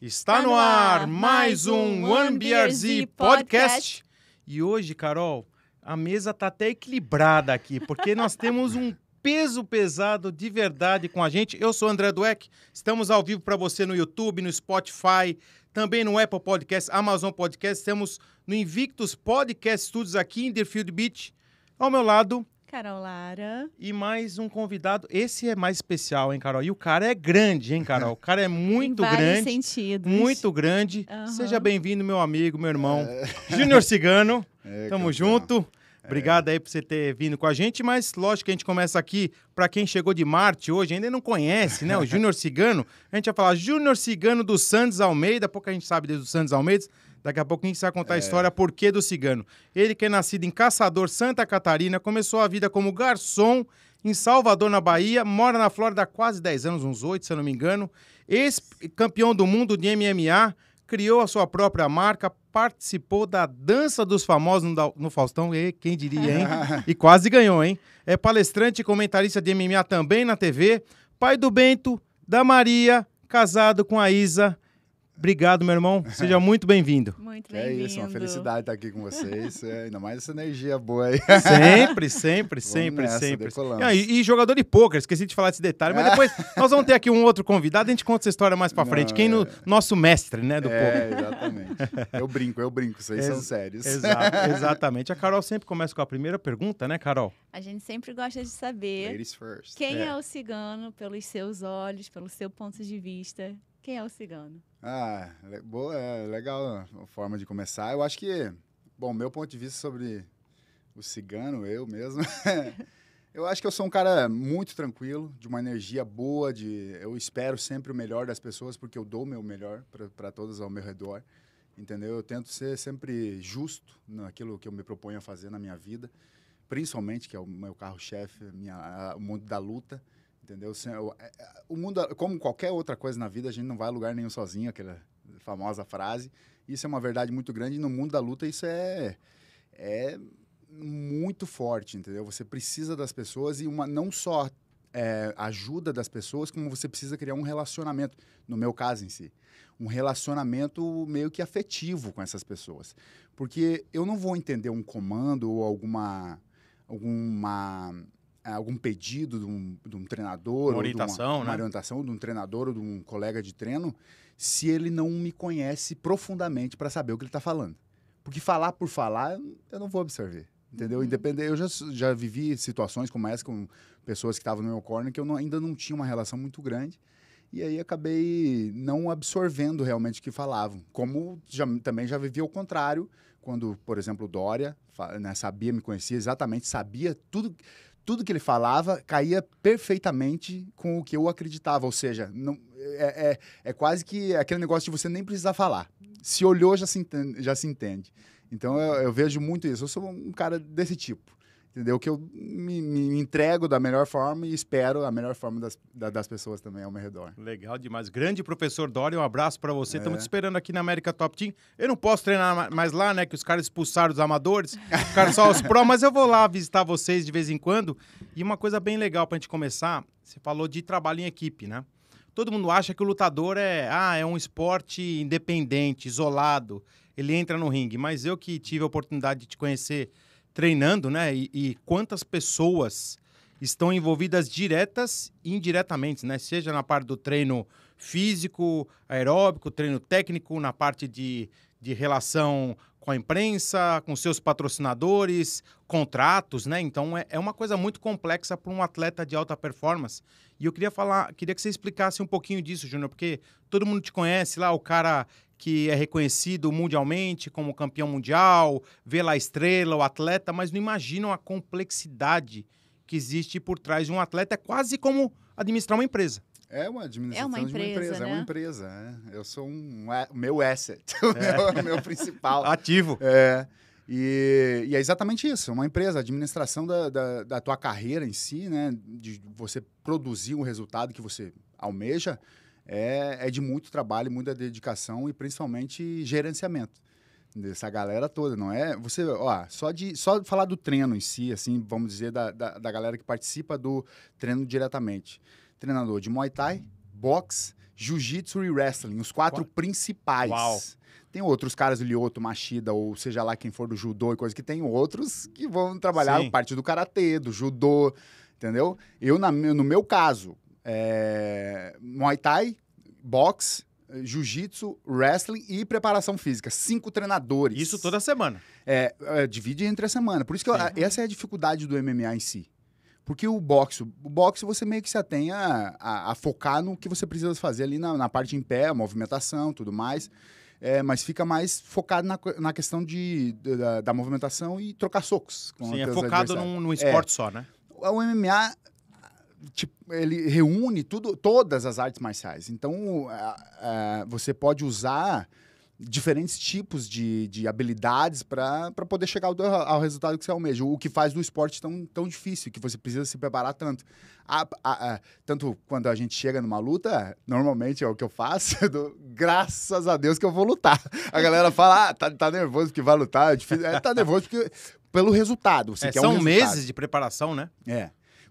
Está no ar mais um OneBRZ Podcast. E hoje, Carol, a mesa está até equilibrada aqui, porque nós temos um peso pesado de verdade com a gente. Eu sou o André Dweck, estamos ao vivo para você no YouTube, no Spotify, também no Apple Podcast, Amazon Podcast. Estamos no Invictus Podcast Studios aqui em Deerfield Beach. Ao meu lado... Carol Lara. E mais um convidado. Esse é mais especial, hein, Carol? E o cara é grande, hein, Carol? O cara é muito grande. Em vários sentidos. Muito grande. Uhum. Seja bem-vindo, meu amigo, meu irmão. Júnior Cigano. Tamo junto. Obrigado aí por você ter vindo com a gente. Mas, lógico que a gente começa aqui, para quem chegou de Marte hoje, ainda não conhece, né? O Júnior Cigano. A gente vai falar Júnior Cigano do Santos Almeida. Pouco a gente sabe do Santos Almeida. Daqui a pouco a gente vai contar a história por que do Cigano. Ele que é nascido em Caçador, Santa Catarina, começou a vida como garçom em Salvador, na Bahia, mora na Flórida há quase 10 anos, uns 8, se eu não me engano. Ex-campeão do mundo de MMA, criou a sua própria marca, participou da Dança dos Famosos no Faustão, e quem diria, hein? E quase ganhou, hein? É palestrante e comentarista de MMA também na TV, pai do Bento, da Maria, casado com a Isa. Obrigado, meu irmão. Seja muito bem-vindo. Muito bem-vindo. É isso, uma felicidade estar aqui com vocês. Ainda mais essa energia boa aí. Sempre. Decolamos. E jogador de pôquer, esqueci de falar desse detalhe, mas depois nós vamos ter aqui um outro convidado, a gente conta essa história mais pra frente. Nosso mestre, né, do pôquer. Exatamente. Eu brinco, vocês são sérios. Exatamente. A Carol sempre começa com a primeira pergunta, né, Carol? A gente sempre gosta de saber Ladies first. quem é o Cigano pelos seus olhos, pelo seu ponto de vista. Quem é o Cigano? Boa, legal a forma de começar. Eu acho que, bom, meu ponto de vista sobre o Cigano, eu mesmo, eu acho que eu sou um cara muito tranquilo, de uma energia boa, eu espero sempre o melhor das pessoas, porque eu dou o meu melhor para todos ao meu redor, entendeu? Eu tento ser sempre justo naquilo que eu me proponho a fazer na minha vida, principalmente, que é o meu carro-chefe, o mundo da luta. Entendeu? O mundo, como qualquer outra coisa na vida, a gente não vai a lugar nenhum sozinho, aquela famosa frase. Isso é uma verdade muito grande e no mundo da luta isso é muito forte, entendeu? Você precisa das pessoas e não só ajuda das pessoas, como você precisa criar um relacionamento, no meu caso em si. Um relacionamento meio que afetivo com essas pessoas. Porque eu não vou entender um comando ou algum pedido de um treinador, uma orientação, uma orientação de um treinador ou de um colega de treino, se ele não me conhece profundamente para saber o que ele está falando. Porque falar por falar, eu não vou absorver, entendeu? Eu já vivi situações como essa com pessoas que estavam no meu corner que eu ainda não tinha uma relação muito grande e aí acabei não absorvendo realmente o que falavam. Como também já vivi ao contrário, quando, por exemplo, o Dória me conhecia exatamente, sabia tudo que ele falava caía perfeitamente com o que eu acreditava, ou seja, é quase que aquele negócio de você nem precisar falar. Se olhou, já se entende. Então, eu vejo muito isso. Eu sou um cara desse tipo, entendeu? Que eu me entrego da melhor forma e espero a melhor forma das pessoas também ao meu redor. Legal demais. Grande professor Dória, um abraço pra você. Estamos te esperando aqui na América Top Team. Eu não posso treinar mais lá, né? Que os caras expulsaram os amadores, ficaram só os pró, mas eu vou lá visitar vocês de vez em quando. E uma coisa bem legal pra gente começar, você falou de trabalho em equipe, né? Todo mundo acha que o lutador é um esporte independente, isolado. Ele entra no ringue. Mas eu que tive a oportunidade de te conhecer treinando, né? E quantas pessoas estão envolvidas diretas e indiretamente, né? Seja na parte do treino físico, aeróbico, treino técnico, na parte de relação com a imprensa, com seus patrocinadores, contratos, né? Então, é uma coisa muito complexa para um atleta de alta performance. E eu queria que você explicasse um pouquinho disso, Júnior, porque todo mundo te conhece lá, o cara que é reconhecido mundialmente como campeão mundial, vê lá a estrela, o atleta, mas não imaginam a complexidade que existe por trás de um atleta. É quase como administrar uma empresa. É uma administração de uma empresa, né? É uma empresa. Eu sou o meu asset, o meu principal. Ativo. E é exatamente isso, uma empresa, a administração da tua carreira em si, né? De você produzir um resultado que você almeja, é de muito trabalho, muita dedicação e principalmente gerenciamento dessa galera toda, não é? Você, só falar do treino em si, assim, vamos dizer, da galera que participa do treino diretamente. Treinador de Muay Thai, boxe, jiu-jitsu e wrestling, os 4 principais. Uau. Tem outros caras, Lyoto, Machida, ou seja lá quem for do judô e coisa, que tem outros que vão trabalhar Sim. parte do karatê, do judô, entendeu? Eu, no meu caso, Muay Thai, boxe, jiu-jitsu, wrestling e preparação física. 5 treinadores. Isso toda semana. Divide entre a semana. Por isso que Sim. essa é a dificuldade do MMA em si. Porque o boxe você meio que se atém a focar no que você precisa fazer ali na parte em pé, a movimentação, tudo mais. Mas fica mais focado na questão da movimentação e trocar socos. Sim, é focado num esporte só, né? O MMA, tipo, ele reúne todas as artes marciais. Então, você pode usar diferentes tipos de habilidades para poder chegar ao resultado que você almeja. O que faz do esporte tão difícil, que você precisa se preparar tanto. Tanto quando a gente chega numa luta, normalmente é o que eu faço, graças a Deus que eu vou lutar. A galera fala, tá nervoso porque vai lutar. É difícil. Tá nervoso pelo resultado. Você quer são meses de preparação, né?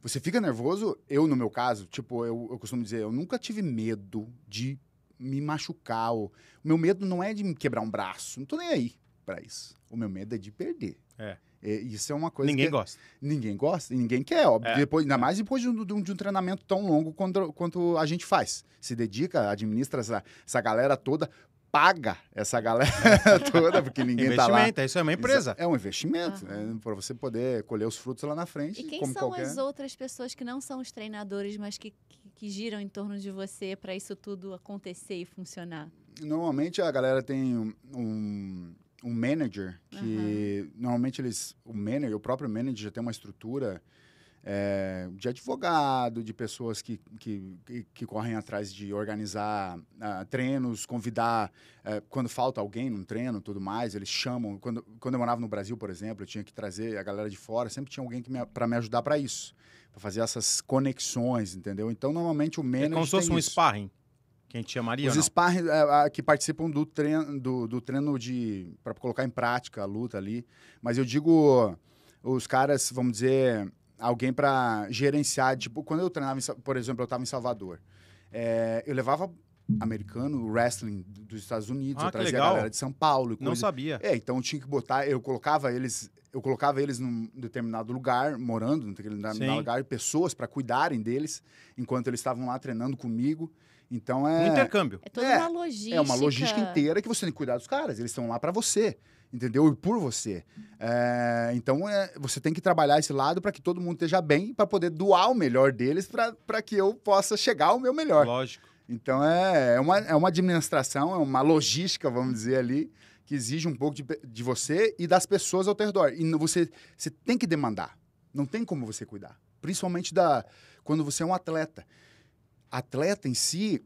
Você fica nervoso, no meu caso, tipo, eu costumo dizer, eu nunca tive medo de me machucar. O meu medo não é de me quebrar um braço. Não tô nem aí pra isso. O meu medo é de perder. Isso é uma coisa Ninguém gosta. Ninguém gosta e ninguém quer, óbvio. Ainda mais depois de um treinamento tão longo quanto a gente faz. Se dedica, administra essa galera toda, paga essa galera toda, porque ninguém tá lá. Investimento, isso é uma empresa. É um investimento, para você poder colher os frutos lá na frente. E quem como são as outras pessoas que não são os treinadores, mas que giram em torno de você para isso tudo acontecer e funcionar? Normalmente a galera tem um manager que normalmente o próprio manager já tem uma estrutura de advogado, de pessoas que correm atrás de organizar treinos, convidar quando falta alguém num treino, tudo mais, eles chamam. Quando eu morava no Brasil, por exemplo, eu tinha que trazer a galera de fora, sempre tinha alguém para me ajudar para isso, para fazer essas conexões, entendeu? Então, normalmente o manager como se fosse um sparring. Que a gente chamaria, os sparring que participam do treino para colocar em prática a luta ali. Mas eu digo, os caras, vamos dizer, alguém para gerenciar. Tipo, quando eu treinava, por exemplo, eu estava em Salvador. Eu levava americano, wrestling dos Estados Unidos, eu trazia a galera de São Paulo. Não sabia. Então eu tinha que botar, eu colocava eles num determinado lugar, morando num determinado lugar, pessoas para cuidarem deles, enquanto eles estavam lá treinando comigo. Então um intercâmbio. É toda uma logística. É uma logística inteira que você tem que cuidar dos caras. Eles estão lá para você, entendeu? E por você. Então, você tem que trabalhar esse lado para que todo mundo esteja bem, para poder doar o melhor deles, para que eu possa chegar ao meu melhor. Lógico. Então, é uma administração, é uma logística, vamos dizer ali, que exige um pouco de você e das pessoas ao teu redor. E você tem que demandar. Não tem como você cuidar. Principalmente quando você é um atleta. Atleta em si,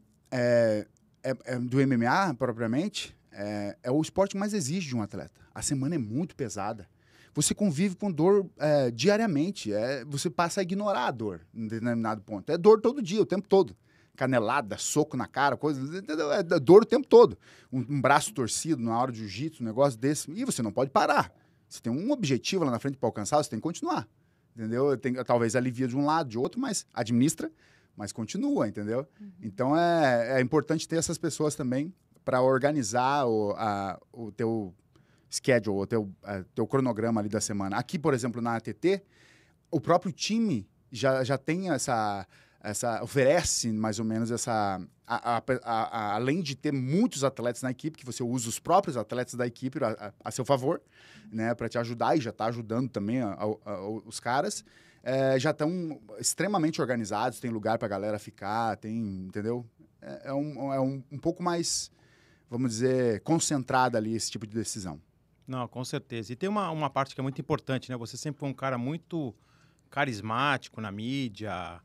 do MMA propriamente, é o esporte que mais exige de um atleta. A semana é muito pesada. Você convive com dor diariamente. Você passa a ignorar a dor em determinado ponto. É dor todo dia, o tempo todo. Canelada, soco na cara, coisa, entendeu? É dor o tempo todo. Um braço torcido na hora de jiu-jitsu, um negócio desse. E você não pode parar. Você tem um objetivo lá na frente para alcançar, você tem que continuar. Entendeu? Talvez alivia de um lado, de outro, mas administra, mas continua, entendeu? Então, é importante ter essas pessoas também para organizar o teu schedule, o teu cronograma ali da semana. Aqui, por exemplo, na ATT, o próprio time já tem oferece mais ou menos além de ter muitos atletas na equipe, que você usa os próprios atletas da equipe a seu favor, né, para te ajudar, e já está ajudando também os caras, já estão extremamente organizados, tem lugar para a galera ficar, entendeu? É um pouco mais, vamos dizer, concentrada ali esse tipo de decisão. Não, com certeza. E tem uma parte que é muito importante, né? Você sempre foi um cara muito carismático na mídia,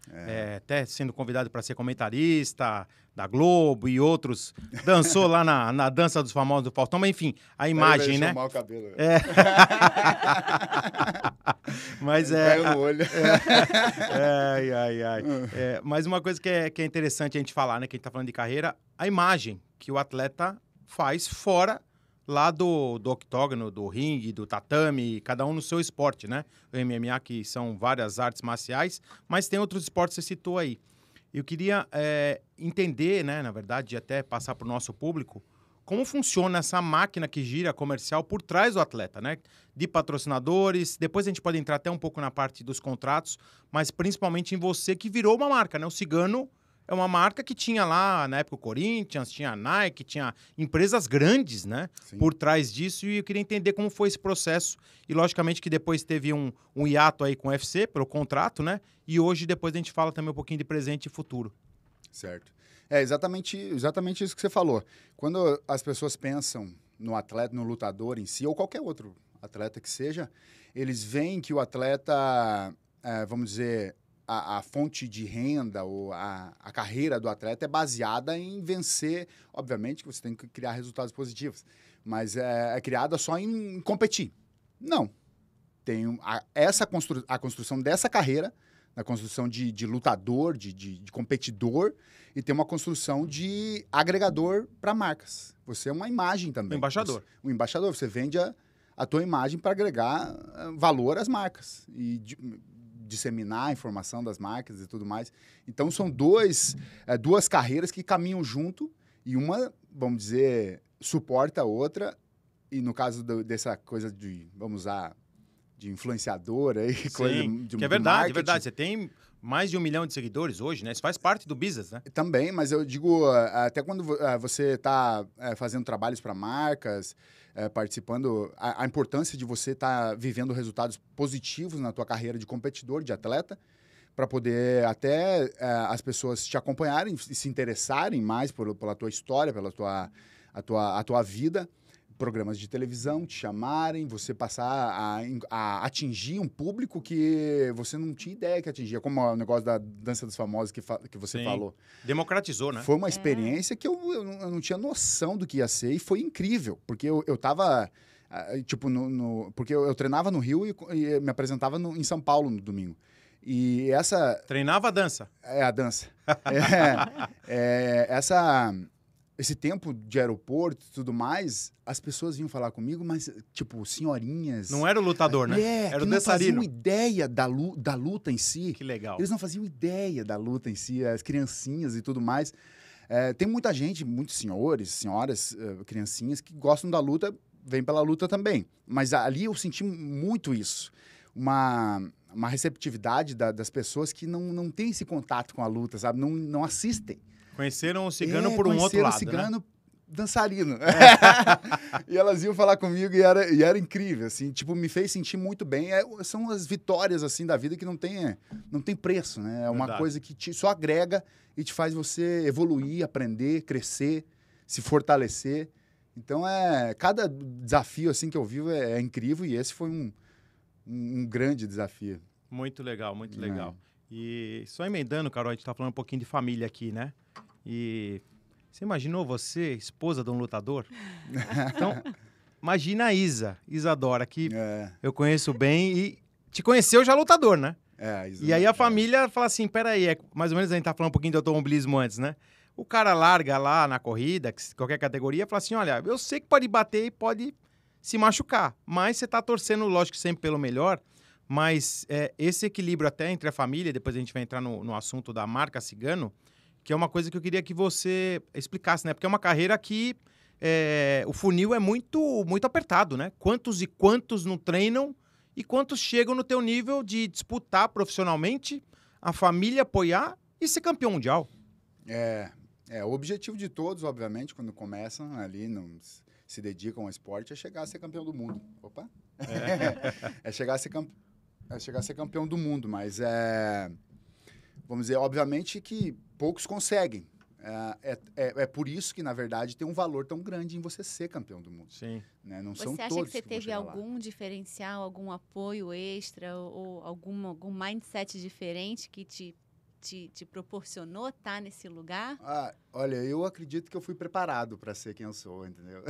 até sendo convidado para ser comentarista da Globo e outros. Dançou lá na Dança dos Famosos do Faustão, mas enfim, a imagem, né? Chamar o cabelo. Mas caiu no olho. Mas uma coisa que é interessante a gente falar, né? Que a gente tá falando de carreira, a imagem que o atleta faz fora lá do octógono, do ringue, do tatame, cada um no seu esporte, né? O MMA, que são várias artes marciais, mas tem outros esportes que você citou aí. Eu queria entender, né, na verdade, e até passar para o nosso público, como funciona essa máquina que gira comercial por trás do atleta, né? De patrocinadores, depois a gente pode entrar até um pouco na parte dos contratos, mas principalmente em você que virou uma marca, né? O Cigano é uma marca que tinha lá, na época, o Corinthians, tinha a Nike, tinha empresas grandes, né? Sim. Por trás disso, e eu queria entender como foi esse processo. E, logicamente, que depois teve um hiato aí com o UFC, pelo contrato, né? E hoje, depois, a gente fala também um pouquinho de presente e futuro. Certo. É exatamente isso que você falou. Quando as pessoas pensam no atleta, no lutador em si, ou qualquer outro atleta que seja, eles veem que o atleta, vamos dizer, a fonte de renda ou a carreira do atleta é baseada em vencer. Obviamente que você tem que criar resultados positivos, mas é criada só em competir. Não. Tem a construção dessa carreira, na construção de lutador, de competidor, e tem uma construção de agregador para marcas. Você é uma imagem também. Um embaixador. Um embaixador. Você vende a tua imagem para agregar valor às marcas e disseminar a informação das marcas e tudo mais. Então, são duas carreiras que caminham junto e uma, vamos dizer, suporta a outra. E no caso dessa coisa vamos usar, de influenciador aí, Sim, coisa que é verdade, é verdade. Você tem mais de 1 milhão de seguidores hoje, né? Isso faz parte do business, né? Também, mas eu digo, até quando você está fazendo trabalhos para marcas, participando, a importância de você estar vivendo resultados positivos na tua carreira de competidor, de atleta, para poder até as pessoas te acompanharem e se interessarem mais pela tua história, pela a tua vida. Programas de televisão te chamarem, você passar a atingir um público que você não tinha ideia que atingia, como o negócio da Dança dos Famosos que você Sim. falou. Democratizou, né? Foi uma experiência que eu não tinha noção do que ia ser e foi incrível, porque eu tava, tipo, porque eu treinava no Rio e me apresentava em São Paulo no domingo. E essa... Treinava a dança. É a dança. Esse tempo de aeroporto e tudo mais, as pessoas vinham falar comigo, mas, tipo, senhorinhas... Não era o lutador, né? Era o dançarino. Não faziam ideia da luta em si. Que legal. Eles não faziam ideia da luta em si, as criancinhas e tudo mais. Tem muita gente, muitos senhores, senhoras, criancinhas, que gostam da luta, vêm pela luta também. Mas ali eu senti muito isso. Uma receptividade das pessoas que não têm esse contato com a luta, sabe? Não assistem. Conheceram o Cigano por um outro lado, o Cigano, né? Dançarino. E elas iam falar comigo e era incrível, assim. Tipo, me fez sentir muito bem. São as vitórias, assim, da vida que não tem preço, né? É uma Verdade. coisa que só agrega e te faz você evoluir, aprender, crescer, se fortalecer. Então, cada desafio, assim, que eu vivo é incrível e esse foi um grande desafio. Muito legal, muito legal. E só emendando, Carol, a gente tá falando um pouquinho de família aqui, né? E você imaginou você, esposa de um lutador? Então, imagina a Isadora, que eu conheço bem e te conheceu já lutador, né? E aí a família fala assim, peraí, mais ou menos a gente tá falando um pouquinho de automobilismo antes, né? O cara larga lá na corrida, qualquer categoria, fala assim, olha, eu sei que pode bater e pode se machucar, mas você tá torcendo, lógico, sempre pelo melhor, mas esse equilíbrio até entre a família, depois a gente vai entrar no assunto da marca Cigano, que é uma coisa que eu queria que você explicasse, né? Porque é uma carreira que o funil é muito, muito apertado, né? Quantos e quantos não treinam e quantos chegam no teu nível de disputar profissionalmente, a família apoiar e ser campeão mundial. O objetivo de todos, obviamente, quando começam ali, se dedicam ao esporte, é chegar a ser campeão do mundo. Opa! É chegar a ser campeão do mundo, mas vamos dizer, obviamente que poucos conseguem. É por isso que, na verdade, tem um valor tão grande em você ser campeão do mundo. Sim. Né? Não Você são acha todos que você que vão teve chegar lá. algum diferencial, algum apoio extra ou algum mindset diferente que te proporcionou estar nesse lugar? Olha, eu acredito que eu fui preparado para ser quem eu sou, entendeu?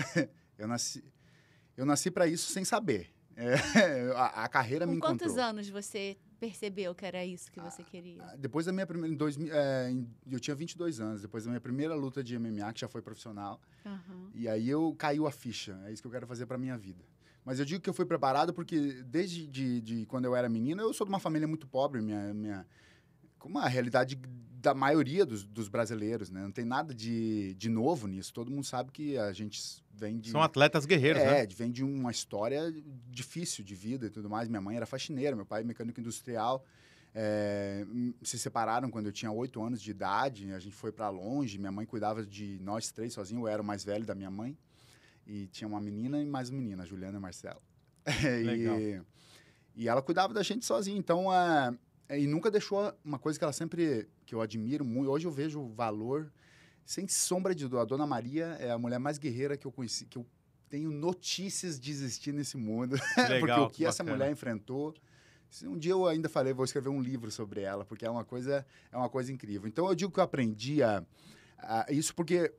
Eu nasci para isso sem saber. A carreira me encontrou. Com quantos anos você percebeu que era isso que você queria? Depois da minha primeira... eu tinha 22 anos. Depois da minha primeira luta de MMA, que já foi profissional. Uhum. E aí caiu a ficha. É isso que eu quero fazer para minha vida. Mas eu digo que eu fui preparado porque desde quando eu era menino, eu sou de uma família muito pobre. como a realidade da maioria dos brasileiros, né? Não tem nada de novo nisso. Todo mundo sabe que a gente vem de... São atletas guerreiros, né? vem de uma história difícil de vida e tudo mais. Minha mãe era faxineira, meu pai mecânico industrial. Se separaram quando eu tinha 8 anos de idade. A gente foi para longe. Minha mãe cuidava de nós 3 sozinho. Eu era o mais velho da minha mãe. E tinha uma menina e mais uma menina, a Juliana e a Marcela. Legal. E ela cuidava da gente sozinha. Então, e nunca deixou uma coisa que ela sempre... que eu admiro muito. Hoje eu vejo o valor, sem sombra de dúvida. A Dona Maria é a mulher mais guerreira que eu conheci, que eu tenho notícias de existir nesse mundo. Legal, porque o que bacana. essa mulher enfrentou... Um dia eu ainda falei, vou escrever um livro sobre ela, porque é uma coisa incrível. Então, eu digo que eu aprendi isso porque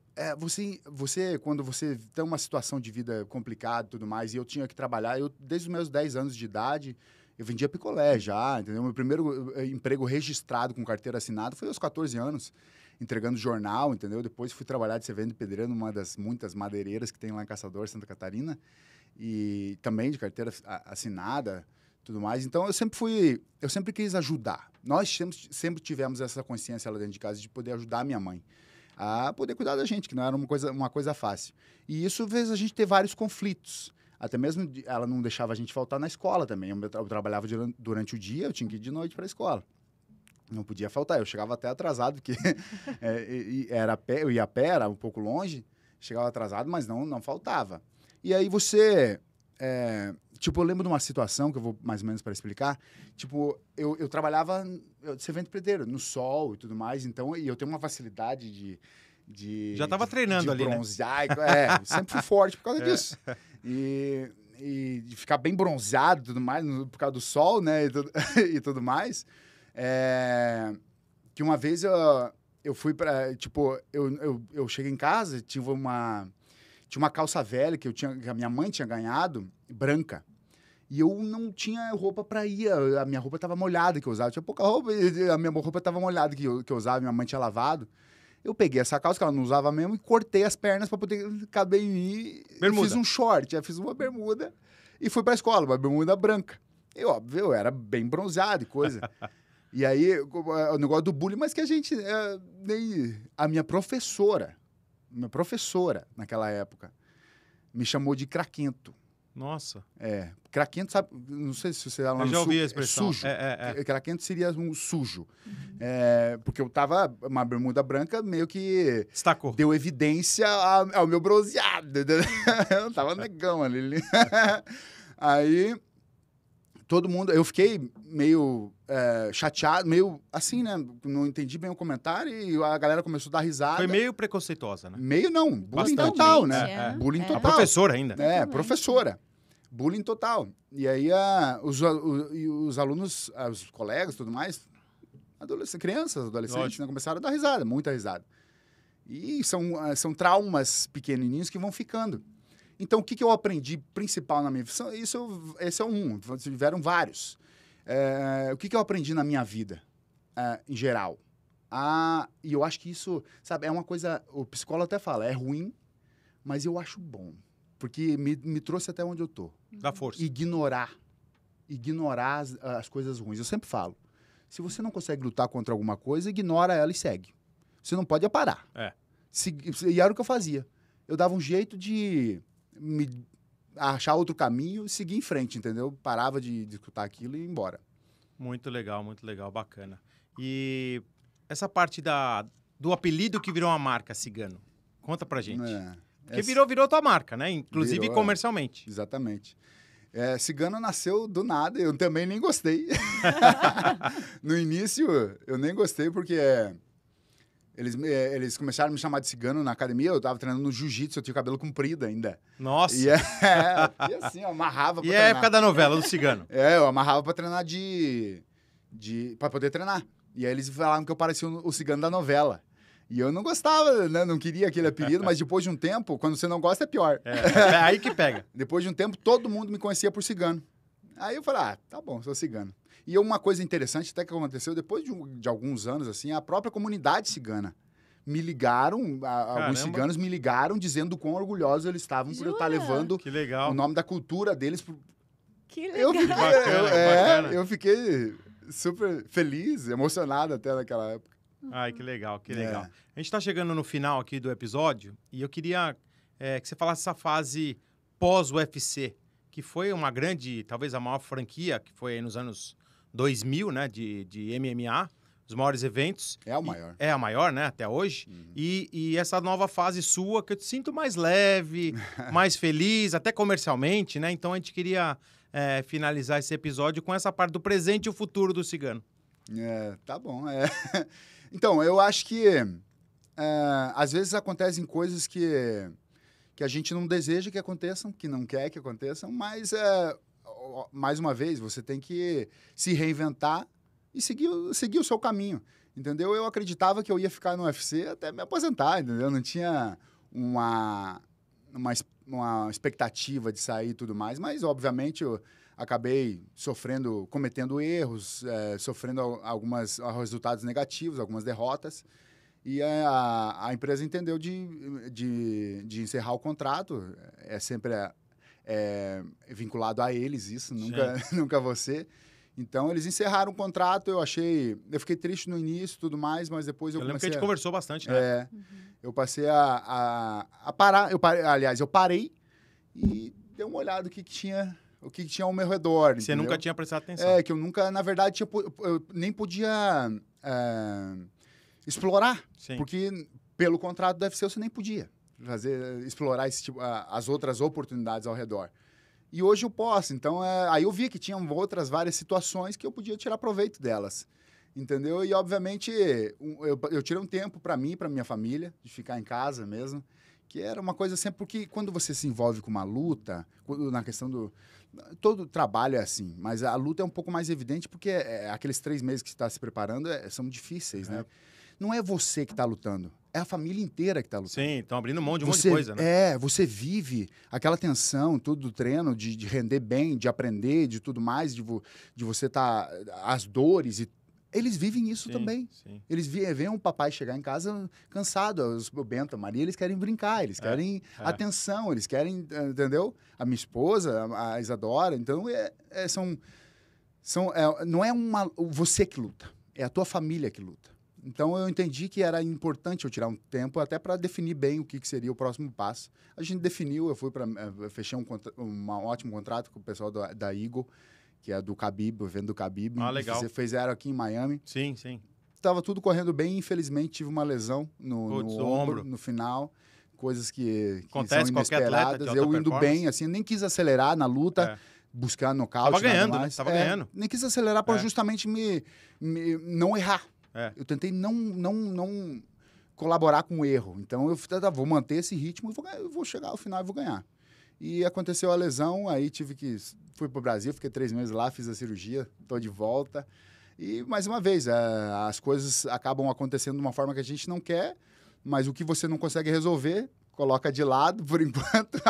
quando você tem uma situação de vida complicada e tudo mais, e eu tinha que trabalhar, desde os meus 10 anos de idade, eu vendia picolé já, entendeu? Meu primeiro emprego registrado com carteira assinada foi aos 14 anos, entregando jornal, entendeu? Depois fui trabalhar de servente de pedreiro numa das muitas madeireiras que tem lá em Caçador, Santa Catarina, e também de carteira assinada, tudo mais. Então, eu sempre quis ajudar. Nós sempre tivemos essa consciência lá dentro de casa de poder ajudar a minha mãe a poder cuidar da gente, que não era uma coisa fácil. E isso fez a gente ter vários conflitos. Até mesmo ela não deixava a gente faltar na escola também. Eu trabalhava durante o dia, eu tinha que ir de noite para a escola. Não podia faltar. Eu chegava até atrasado, porque eu ia a pé, era um pouco longe. Chegava atrasado, mas não faltava. E aí eu lembro de uma situação que eu vou mais ou menos para explicar. Tipo, eu trabalhava de servente pedreiro, no sol e tudo mais. Então, e eu tenho uma facilidade de Já estava treinando ali, bronzear, né? Sempre fui forte por causa disso. E de ficar bem bronzeado e tudo mais, por causa do sol, né? E tudo mais. Que uma vez eu fui para... Tipo, eu cheguei em casa, tinha uma calça velha que a minha mãe tinha ganhado, branca. E eu não tinha roupa para ir. A minha roupa estava molhada que eu usava. Tinha pouca roupa e a minha roupa estava molhada que eu usava. Minha mãe tinha lavado. Eu peguei essa calça que ela não usava mesmo e cortei as pernas para poder caber em mim. Bermuda. Fiz um short, fiz uma bermuda e fui para a escola, uma bermuda branca. E, óbvio, eu era bem bronzeado e coisa. E aí, o negócio do bullying, mas que a gente... A minha professora naquela época me chamou de craquento. Nossa. Craquento, sabe? Não sei se você... Eu já ouvi a expressão. Sujo. Craquento seria um sujo. Porque eu tava... Uma bermuda branca meio que... Destacou. Deu evidência ao meu bronzeado. Eu tava negão ali. Aí... Todo mundo... Eu fiquei meio chateado, meio assim, né? Não entendi bem o comentário e a galera começou a dar risada. Foi meio preconceituosa, né? Meio não. Bullying Bastante. total, né? Bullying total. A professora ainda. Professora. Bullying total. E aí os alunos, os colegas e tudo mais, crianças, adolescentes, né, começaram a dar risada, muita risada. E são traumas pequenininhos que vão ficando. Então, o que eu aprendi principal na minha vida? Esse é um, tiveram vários. O que eu aprendi na minha vida, em geral? E eu acho que isso, sabe, é uma coisa... O psicólogo até fala, é ruim, mas eu acho bom. Porque me trouxe até onde eu tô. Dá força. Ignorar as coisas ruins. Eu sempre falo, se você não consegue lutar contra alguma coisa, ignora ela e segue. Você não pode parar. E era o que eu fazia. Eu dava um jeito de achar outro caminho e seguir em frente, entendeu? Parava de escutar aquilo e ir embora. Muito legal, bacana. E essa parte do apelido que virou uma marca, Cigano, conta pra gente. Porque virou tua marca, né? Inclusive comercialmente. Exatamente. Cigano nasceu do nada, eu também nem gostei. No início, eu nem gostei porque eles começaram a me chamar de cigano na academia, eu tava treinando no jiu-jitsu, eu tinha o cabelo comprido ainda. Nossa! E assim, eu amarrava pra treinar. E a época da novela, do Cigano? Eu amarrava pra treinar pra poder treinar. E aí eles falaram que eu parecia o cigano da novela. E eu não gostava, né? Não queria aquele apelido, mas depois de um tempo, quando você não gosta, é pior. É aí que pega. Depois de um tempo, todo mundo me conhecia por cigano. Aí eu falei, tá bom, sou cigano. E uma coisa interessante até que aconteceu, depois de alguns anos, assim, a própria comunidade cigana me ligaram, alguns ciganos me ligaram dizendo o quão orgulhosos eles estavam por eu estar levando o nome da cultura deles. Que legal. Eu fiquei super feliz, emocionado até naquela época. Ai, que legal, que É. legal. A gente tá chegando no final aqui do episódio e eu queria que você falasse essa fase pós-UFC, que foi uma grande, talvez a maior franquia, que foi aí nos anos 2000, né, de MMA, os maiores eventos. É o maior. É a maior, né, até hoje. E essa nova fase sua, que eu te sinto mais leve, mais feliz, até comercialmente, né? Então a gente queria finalizar esse episódio com essa parte do presente e o futuro do Cigano. Tá bom. Então, eu acho que às vezes acontecem coisas que a gente não deseja que aconteçam, que não quer que aconteçam, mas, mais uma vez, você tem que se reinventar e seguir o seu caminho, entendeu? Eu acreditava que eu ia ficar no UFC até me aposentar, entendeu? Não tinha uma expectativa de sair e tudo mais, mas, obviamente, eu acabei cometendo erros, sofrendo alguns resultados negativos, algumas derrotas, e a empresa entendeu de encerrar o contrato. É sempre vinculado a eles isso, nunca você. Então, eles encerraram o contrato, eu fiquei triste no início e tudo mais, mas depois eu lembro que comecei a gente conversou bastante, né? Eu passei a parar, eu parei e dei uma olhada o que tinha ao meu redor. Você entendeu? nunca tinha prestado atenção. Que eu nunca, na verdade, eu nem podia explorar, Sim. porque pelo contrato do UFC você nem podia explorar as outras oportunidades ao redor. E hoje eu posso, então aí eu vi que tinham várias situações que eu podia tirar proveito delas, entendeu? E obviamente eu tirei um tempo para mim, para minha família, de ficar em casa mesmo, que era uma coisa sempre, porque quando você se envolve com uma luta, na questão todo trabalho é assim, mas a luta é um pouco mais evidente porque aqueles 3 meses que você está se preparando são difíceis, né? Não é você que está lutando, é a família inteira que está lutando. Sim, estão abrindo mão de um monte de coisa, né? Você vive aquela tensão, tudo do treino, de render bem, de aprender, de tudo mais, de você estar... as dores, eles vivem isso também. Sim. Eles veem o papai chegar em casa cansado, o Bento, a Maria, eles querem brincar, eles querem atenção, eles querem, entendeu? A minha esposa, a Isadora, então não é você que luta, é a tua família que luta. Então, eu entendi que era importante eu tirar um tempo até para definir bem o que seria o próximo passo. A gente definiu, eu fechei um ótimo contrato com o pessoal da Eagle, que é do Khabib, o evento do Khabib. Legal. Fizeram aqui em Miami. Sim. Estava tudo correndo bem, infelizmente tive uma lesão no ombro, no final. Coisas que são inesperadas. Eu indo bem, assim, nem quis acelerar na luta. Buscar nocaute. Tava ganhando, né? Tava ganhando. Nem quis acelerar para justamente não errar. Eu tentei não colaborar com o erro. Então, vou manter esse ritmo e vou chegar ao final e vou ganhar. E aconteceu a lesão, aí fui para o Brasil, fiquei 3 meses lá, fiz a cirurgia, estou de volta. E, mais uma vez, as coisas acabam acontecendo de uma forma que a gente não quer, mas o que você não consegue resolver, coloca de lado, por enquanto,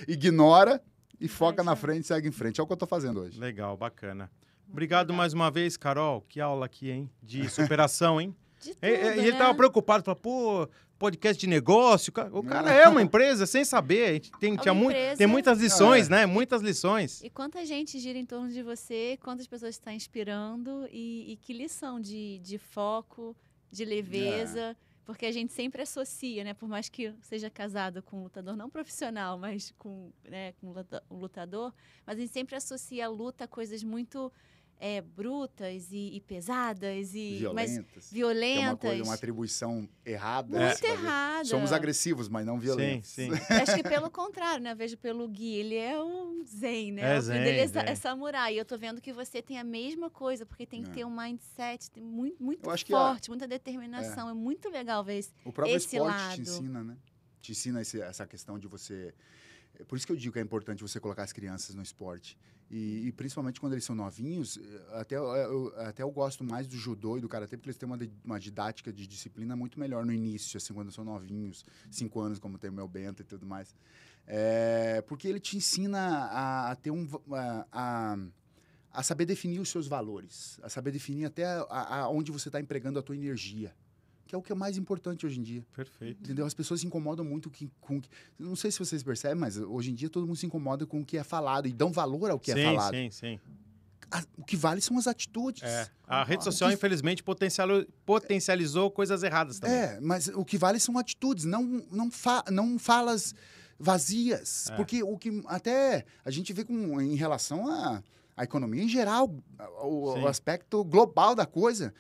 ignora e foca na frente, segue em frente. É o que eu estou fazendo hoje. Legal, bacana. Obrigado mais uma vez, Carol. Que aula aqui, hein? De superação, hein? De tudo, Ele tava preocupado, falou, podcast de negócio. O cara é uma empresa sem saber. A gente tem muitas lições, né? Muitas lições. E quanta gente gira em torno de você, quantas pessoas está inspirando e que lição de foco, de leveza. Porque a gente sempre associa, né? Por mais que seja casado com um lutador não profissional, mas com um lutador, mas a gente sempre associa a luta a coisas muito brutas e pesadas e violentas. É uma atribuição errada. Muito errada. Somos agressivos, mas não violentos. Sim. Acho que pelo contrário, né? Eu vejo pelo Gui, ele é um zen, né? O filho dele é samurai. E eu tô vendo que você tem a mesma coisa, porque tem que ter um mindset muito forte, muita determinação. É muito legal ver esse lado. O próprio esporte te ensina, né? Te ensina essa questão de você... Por isso que eu digo que é importante você colocar as crianças no esporte. E principalmente quando eles são novinhos, até eu gosto mais do judô e do karatê, porque eles têm uma didática de disciplina muito melhor no início, assim, quando são novinhos, 5 anos, como tem o meu Bento e tudo mais. Porque ele te ensina a ter a saber definir os seus valores, a saber definir até onde você está empregando a tua energia. Que é o que é mais importante hoje em dia. Perfeito. Entendeu? As pessoas se incomodam muito com... Não sei se vocês percebem, mas hoje em dia todo mundo se incomoda com o que é falado e dão valor ao que é falado. Sim. o que vale são as atitudes. A rede social, infelizmente, potencializou coisas erradas também. Mas o que vale são atitudes, não falas vazias. Porque o que até a gente vê em relação à economia em geral, o aspecto global da coisa,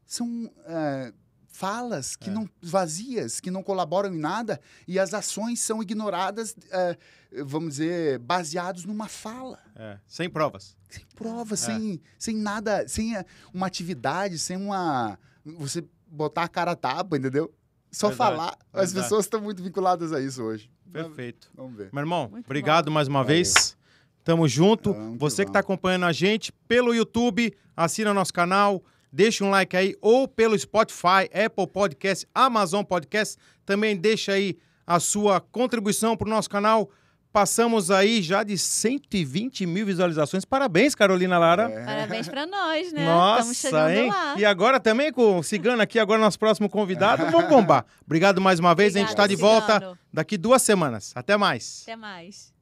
são falas que não vazias, que não colaboram em nada, e as ações são ignoradas, vamos dizer, baseados numa fala. Sem provas. Sem provas, sem nada, sem uma atividade, sem você botar a cara a tapa, entendeu? Só falar. As pessoas estão muito vinculadas a isso hoje. Perfeito. Vamos ver. Meu irmão, obrigado mais uma vez. Tamo junto. Você que está acompanhando a gente pelo YouTube, assina nosso canal, deixa um like aí, ou pelo Spotify, Apple Podcast, Amazon Podcast. Também deixa aí a sua contribuição para o nosso canal. Passamos aí já de 120 mil visualizações. Parabéns, Carolina Lara. Parabéns para nós, né? Nossa, estamos chegando hein? lá. E agora também com o Cigano aqui, agora nosso próximo convidado. Vamos bombar. Obrigado mais uma vez. Obrigada, a gente está de volta Cigano. daqui 2 semanas. Até mais. Até mais.